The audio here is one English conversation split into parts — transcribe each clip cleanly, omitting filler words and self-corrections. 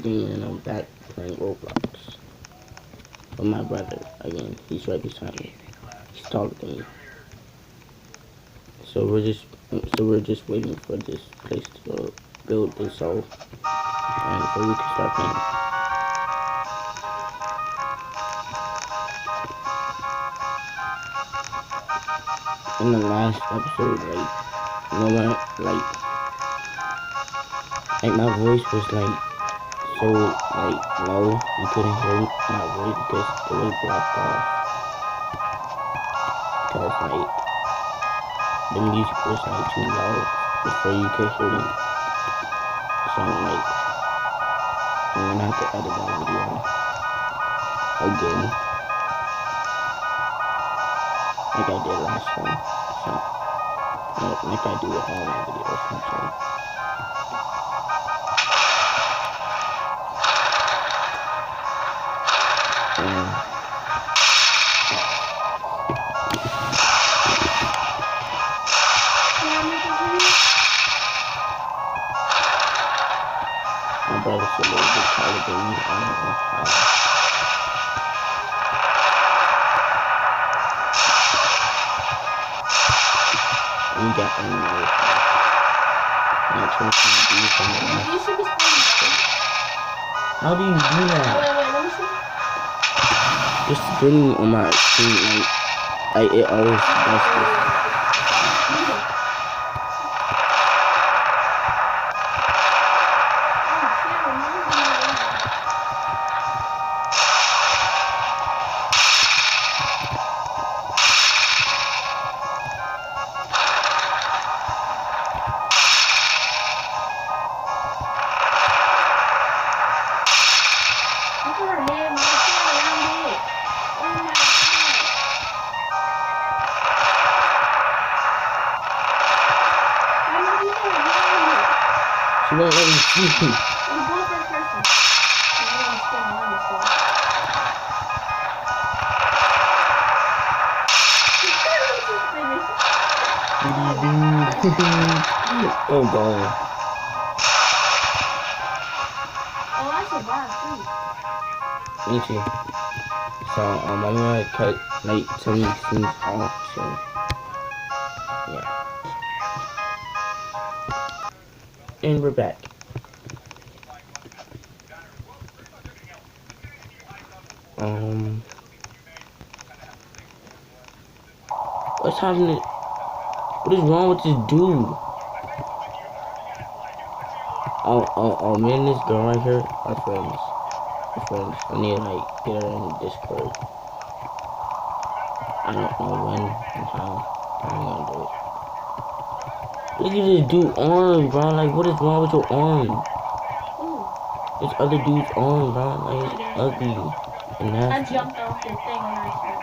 Gaming and I'm back playing Roblox with my brother again. He's right beside me. He's taller than me. So we're just waiting for this place to build itself and so we can start playing. In the last episode, like my voice was so low you couldn't hear my voice because it was blocked off. Because the music was too loud before you could hear me. So I'm gonna have to edit that video again, like I did last time. So like I do with all my videos actually. My brother's a little bit taller than me. I don't know how. We got another. Not trying to do something. You should be spawning. How do you do that? Wait, let me see. Just spinning on my screen, it always does this. She won't let me see you. You go first person. You want to spin around this one. Oh god. Oh, I survived too. Me too. So I'm gonna cut some scenes off. So yeah. And we're back. What's happening? What is wrong with this dude? Oh, me and this girl right here are friends. We're friends. I need to get her in Discord. I don't know when and how I'm gonna do it. Look at this dude's arm, bro. What is wrong with your arm? This other dude's arm, bro. It's ugly and nasty. I jumped off the thing on that shit.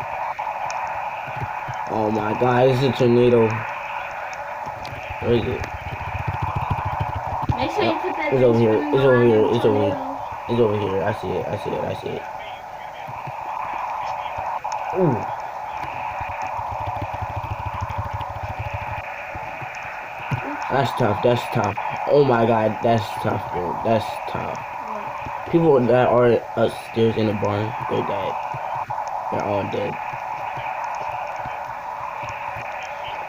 Oh my god, it's a tornado. Where is it? Make sure you put that. It's over here. It's over here. It's over here. It's over here. I see it. I see it. I see it. Ooh. That's tough. That's tough. Oh my god, that's tough, bro. That's tough. People that are upstairs in the barn, they're dead. They're all dead.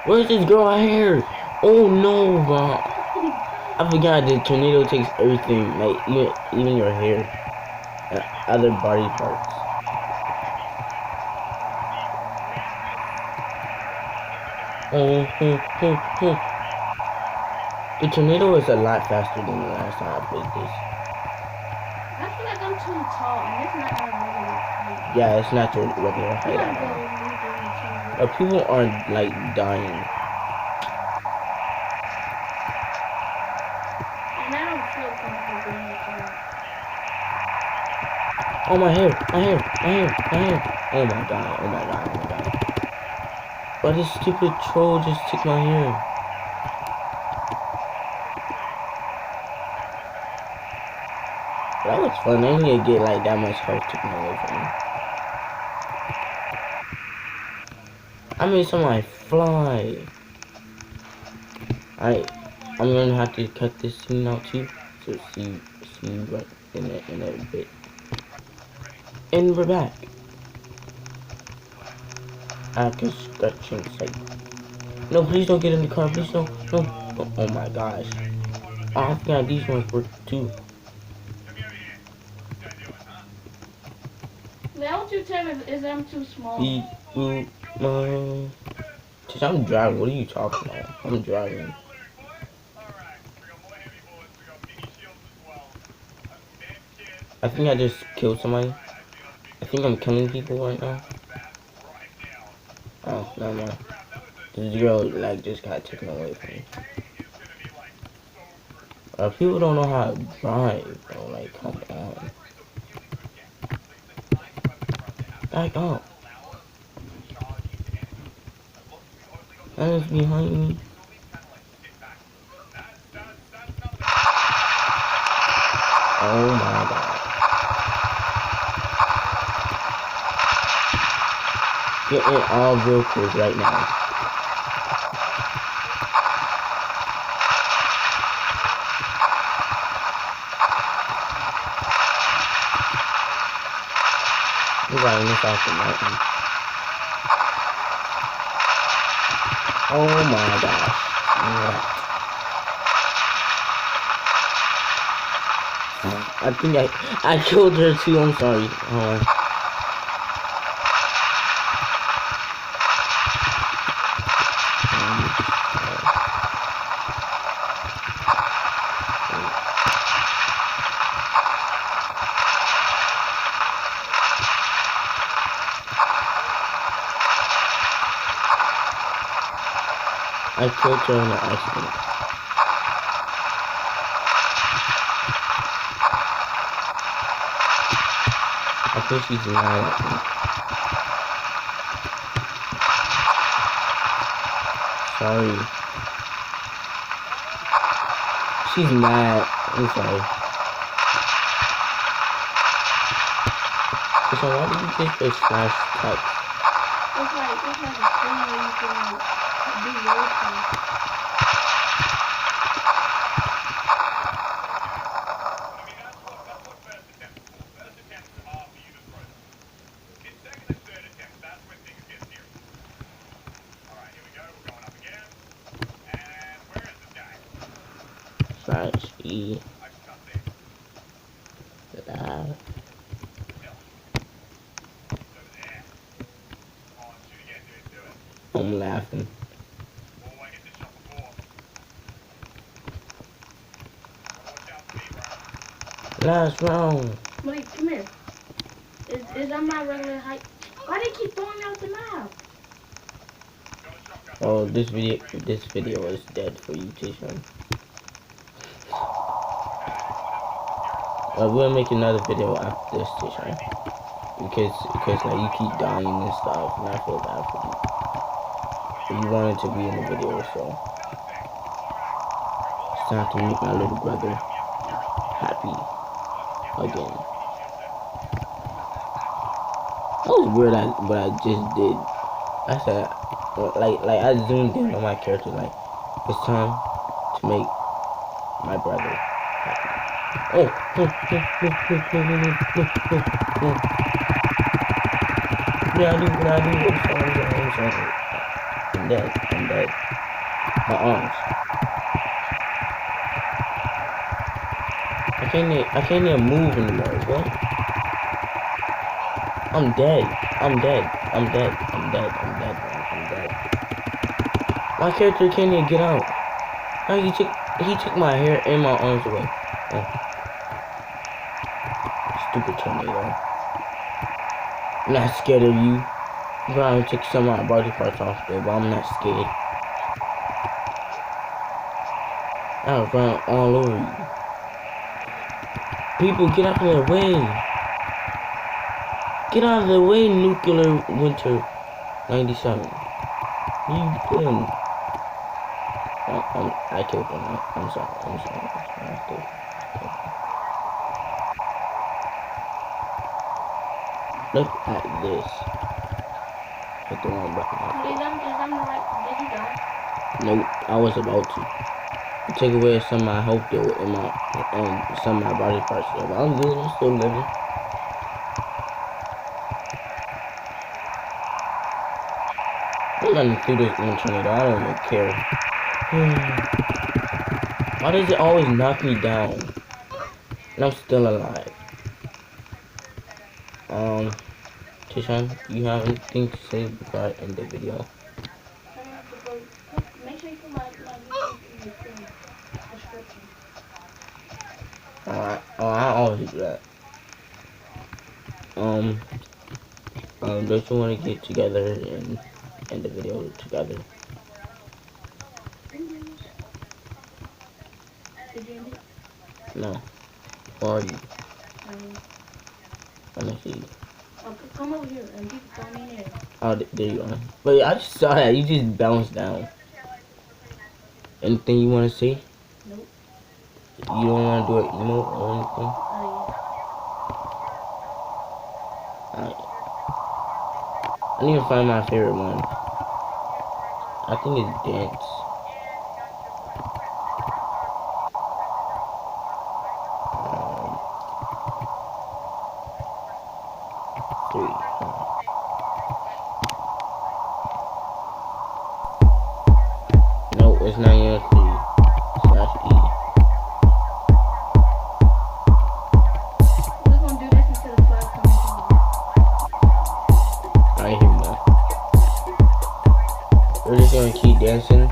Where's this girl out here? Oh no, bro. I forgot the tornado takes everything, even your hair, other body parts. The tornado is a lot faster than the last time I played this. I feel like I'm too tall, and it's not my regular height. Yeah, it's not your regular height at all. But people are dying. And I don't feel comfortable doing it. Oh my hair, my hair, my hair, my hair. Oh my god, oh my god, oh my god. But this stupid troll just took my hair. That was fun. I didn't even get that much health taken away from me. I made somebody fly. I'm gonna have to cut this scene out too. So see what in a bit. And we're back. I can scratching sight. No, please don't get in the car. Please don't. No. No. Oh my gosh. Oh, I forgot these ones work too. Now what you tell me is I'm too small. Cause I'm driving. What are you talking about? I'm driving. I think I just killed somebody. I think I'm killing people right now. Oh, no. The zero like just got taken away from me. People don't know how to drive, bro. Like, come on. Back up. That is behind me. Oh my god. Get in all vehicles right now. We're riding this off the mountain. Oh my gosh. I think I killed her too. I'm sorry. I killed her in an accident. I think she's mad at me. Sorry. She's mad. I'm sorry. So why did you take this flash text? It's like a thing where you can do role play. Slash E. I'm laughing. Last round. Wait, come here. Is that my regular height? Why they keep throwing me out the map? Oh, this video is dead for you, Tishan. We'll make another video after this, Tishan. Because like you keep dying and stuff, and I feel bad for you. But you wanted to be in the video, so it's time to make my little brother happy again. That was weird. What I just did. I said, like I zoomed in on my character. Like it's time to make my brother happy. Oh, no. What I do? I'm sorry. I'm dead. My arms. I can't even move anymore. What? I'm dead. My character can't even get out. How he took my hair and my arms away. Oh. Stupid tornado. I'm not scared of you. You probably took some of my body parts off there, but I'm not scared. I'll run all over you. People, get out of the way. Get out of the way, Nuclear Winter 97. You doing? I killed him. I'm sorry. Look at this. Hit the wrong button. Is that right? Did you die? Nope, I was about to. Take away some of my health though in my some of my body parts. Yeah, but I'm good. I'm still living. I'm running through this 120. I don't even care. Why does it always knock me down? And I'm still alive. Tishan, you have anything to say before I end the video? Make sure you put my YouTube in the description. I always do that. Don't you want to get together and end the video together? Did you end it? No. Where are you? Let me see. Oh, come over here and keep going in there. Oh, there you are. But I just saw that. You just bounced down. Anything you want to say? Nope. You don't want to do an emote or anything? Alright. I need to find my favorite one. I think it's dance. Three. No, it's not even 3/E. We're gonna do this until the flag comes in. I hear that. We're just gonna keep dancing